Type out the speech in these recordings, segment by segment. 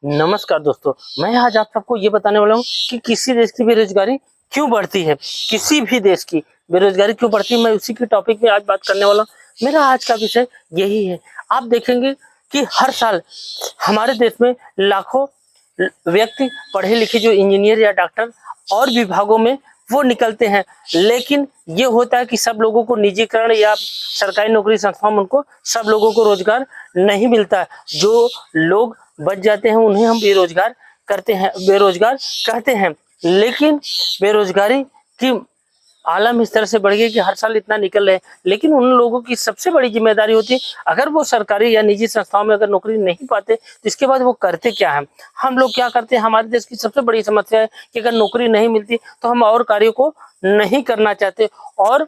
नमस्कार दोस्तों, मैं आज आप सबको ये बताने वाला हूँ कि किसी देश की बेरोजगारी क्यों बढ़ती है। किसी भी देश की बेरोजगारी क्यों बढ़ती है, मैं उसी के टॉपिक में आज बात करने वाला हूँ। मेरा आज का विषय यही है। आप देखेंगे कि हर साल हमारे देश में लाखों व्यक्ति पढ़े लिखे जो इंजीनियर या डॉक्टर और विभागों में वो निकलते हैं, लेकिन ये होता है कि सब लोगों को निजीकरण या सरकारी नौकरी संस्थाओं में उनको सब लोगों को रोजगार नहीं मिलता है। जो लोग बच जाते हैं उन्हें हम बेरोजगार कहते हैं। लेकिन बेरोजगारी की आलम इस तरह से बढ़ गई कि हर साल इतना निकल रहे हैं, लेकिन उन लोगों की सबसे बड़ी जिम्मेदारी होती है, अगर वो सरकारी या निजी संस्थाओं में अगर नौकरी नहीं पाते तो इसके बाद वो करते क्या है। हम लोग क्या करते हैं, हमारे देश की सबसे बड़ी समस्या है कि अगर नौकरी नहीं मिलती तो हम और कार्यों को नहीं करना चाहते, और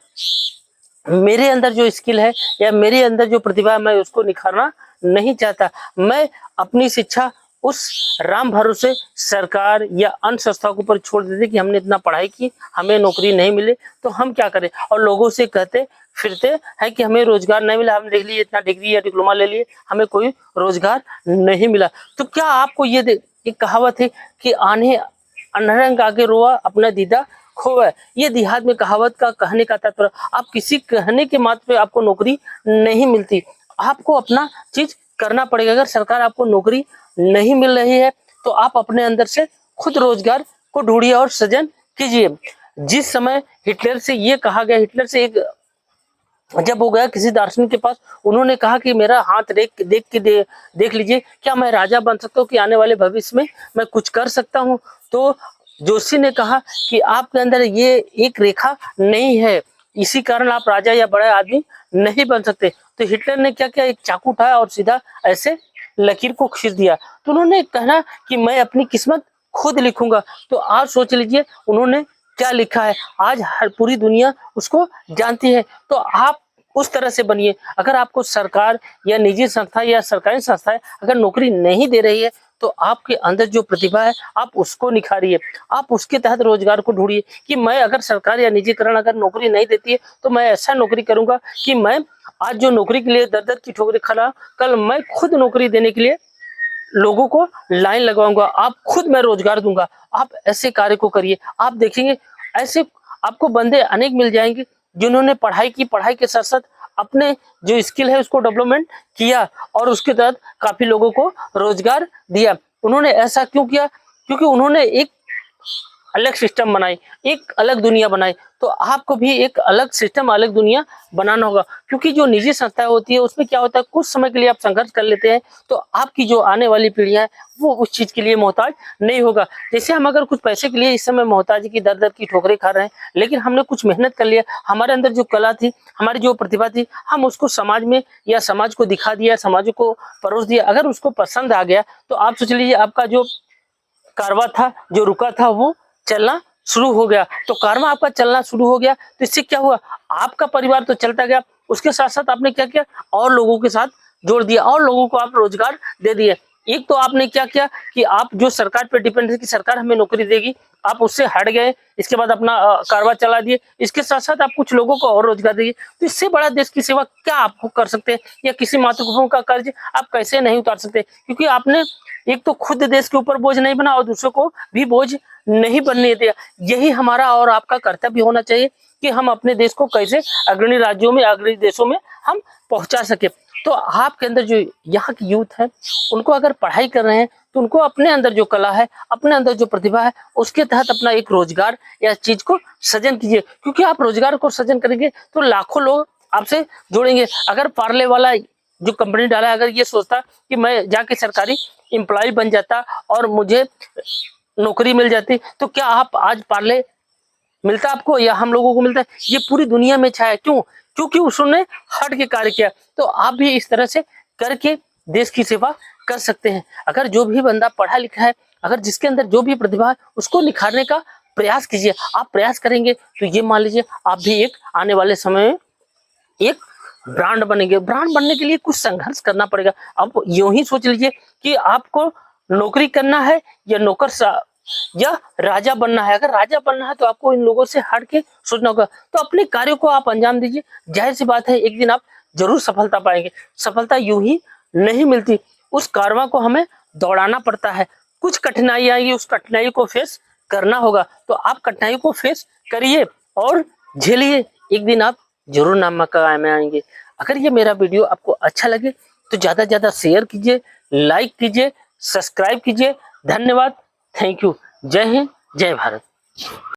मेरे अंदर जो स्किल है या मेरे अंदर जो प्रतिभा है मैं उसको निखारना नहीं चाहता। मैं अपनी शिक्षा उस राम भरोसे सरकार या अन्य संस्थाओं के ऊपर छोड़ देते कि हमने इतना पढ़ाई की, हमें नौकरी नहीं मिले तो हम क्या करें, और लोगों से कहते फिरते हैं कि हमें रोजगार नहीं मिला, हम देख लीजिए इतना डिग्री या डिप्लोमा ले लिए, हमें कोई रोजगार नहीं मिला। तो क्या आपको ये एक कहावत है कि आने अनरंग आगे रोआ अपना दीदा खोवा, ये देहात में कहावत का कहने का तात्पर्य, आप किसी कहने के मात्र पे आपको नौकरी नहीं मिलती, आपको अपना चीज करना पड़ेगा। अगर सरकार आपको नौकरी नहीं मिल रही है तो आप अपने अंदर से खुद रोजगार को ढूंढिए और सृजन कीजिए। जिस समय हिटलर से ये कहा गया, हिटलर से एक जब हो गया किसी दार्शनिक के पास, उन्होंने कहा कि मेरा हाथ देख लीजिए, क्या मैं राजा बन सकता हूँ कि आने वाले भविष्य में मैं कुछ कर सकता हूँ। तो जोशी ने कहा कि आपके अंदर ये एक रेखा नहीं है, इसी कारण आप राजा या बड़ा आदमी नहीं बन सकते। तो हिटलर ने क्या किया, एक चाकू उठाया और सीधा ऐसे लकीर को खींच दिया। तो उन्होंने कहना कि मैं अपनी किस्मत खुद लिखूंगा। तो आप सोच लीजिए उन्होंने क्या लिखा है, आज हर पूरी दुनिया उसको जानती है। तो आप उस तरह से बनिए। अगर आपको सरकार या निजी संस्था या सरकारी संस्थाएं अगर नौकरी नहीं दे रही है तो आपके अंदर जो प्रतिभा है आप उसको निखारिए, आप उसके तहत रोजगार को ढूंढिए कि मैं अगर सरकार या निजीकरण अगर नौकरी नहीं देती है तो मैं ऐसा नौकरी करूंगा कि मैं आज जो नौकरी के लिए दर दर की ठोकरें खा, कल मैं खुद नौकरी देने के लिए लोगों को लाइन लगवाऊंगा, आप खुद मैं रोजगार दूंगा। आप ऐसे कार्य को करिए, आप देखेंगे ऐसे आपको बंदे अनेक मिल जाएंगे जिन्होंने पढ़ाई की, पढ़ाई के साथ साथ अपने जो स्किल है उसको डेवलपमेंट किया और उसके तहत काफी लोगों को रोजगार दिया। उन्होंने ऐसा क्यों किया, क्योंकि उन्होंने एक अलग सिस्टम बनाई, एक अलग दुनिया बनाई। तो आपको भी एक अलग सिस्टम, अलग दुनिया बनाना होगा, क्योंकि जो निजी संस्थाएं होती है उसमें क्या होता है, कुछ समय के लिए आप संघर्ष कर लेते हैं तो आपकी जो आने वाली पीढ़ियां है वो उस चीज के लिए मोहताज नहीं होगा। जैसे हम अगर कुछ पैसे के लिए इस समय मोहताजी की दर दर की ठोकरें खा रहे हैं, लेकिन हमने कुछ मेहनत कर लिया, हमारे अंदर जो कला थी, हमारी जो प्रतिभा थी, हम उसको समाज में या समाज को दिखा दिया, समाज को परोस दिया, अगर उसको पसंद आ गया तो आप सोच लीजिए आपका जो कारवा था, जो रुका था, वो चलना शुरू हो गया। तो कारवा आपका चलना शुरू हो गया तो इससे क्या हुआ, आपका परिवार तो चलता गया, उसके साथ साथ आपने क्या किया, और लोगों के साथ जोड़ दिया और लोगों को आप रोजगार दे दिए। एक तो आपने क्या किया कि आप जो सरकार पे डिपेंड है कि सरकार हमें नौकरी देगी, आप उससे हट गए, इसके बाद अपना कारवा चला दिए, इसके साथ साथ आप कुछ लोगों को और रोजगार दिए। तो इससे बड़ा देश की सेवा क्या आप कर सकते हैं, या किसी मातृभूमि का कर्ज आप कैसे नहीं उतार सकते, क्योंकि आपने एक तो खुद देश के ऊपर बोझ नहीं बना और दूसरों को भी बोझ नहीं बनने दिया। यही हमारा और आपका कर्तव्य होना चाहिए कि हम अपने देश को कैसे अग्रणी राज्यों में, अग्रणी देशों में हम पहुंचा सके। तो आपके अंदर जो यहाँ की यूथ है उनको अगर पढ़ाई कर रहे हैं तो उनको अपने अंदर जो कला है, अपने अंदर जो प्रतिभा है, उसके तहत अपना एक रोजगार या चीज को सृजन कीजिए, क्योंकि आप रोजगार को सृजन करेंगे तो लाखों लोग आपसे जुड़ेंगे। अगर पार्ले वाला जो कंपनी डाला है अगर ये सोचता कि मैं जाके सरकारी एम्प्लॉय बन जाता और मुझे नौकरी मिल जाती, तो क्या आप आज पार्ले मिलता आपको या हम लोगों को मिलता है, ये पूरी दुनिया में छाया। क्यों, क्योंकि उसने हट के कार्य किया। तो आप भी इस तरह से करके देश की सेवा कर सकते हैं। अगर जो भी बंदा पढ़ा लिखा है, अगर जिसके अंदर जो भी प्रतिभा है उसको निखारने का प्रयास कीजिए। आप प्रयास करेंगे तो ये मान लीजिए आप भी एक आने वाले समय में एक ब्रांड बनेंगे। ब्रांड बनने के लिए कुछ संघर्ष करना पड़ेगा। अब यूं ही सोच लीजिए कि आपको नौकरी करना है या या राजा बनना है। अगर राजा बनना है तो आपको इन लोगों से हट के सोचना होगा। तो अपने कार्यों को आप अंजाम दीजिए, जाहिर सी बात है एक दिन आप जरूर सफलता पाएंगे। सफलता यूं ही नहीं मिलती, उस कारवां को हमें दौड़ाना पड़ता है, कुछ कठिनाई आएगी, उस कठिनाई को फेस करना होगा। तो आप कठिनाई को फेस करिए और झेलिए, एक दिन आप जरूर नाम मकाम में आएंगे। अगर ये मेरा वीडियो आपको अच्छा लगे तो ज्यादा से ज्यादा शेयर कीजिए, लाइक कीजिए, सब्सक्राइब कीजिए। धन्यवाद, थैंक यू। जय हिंद, जय भारत।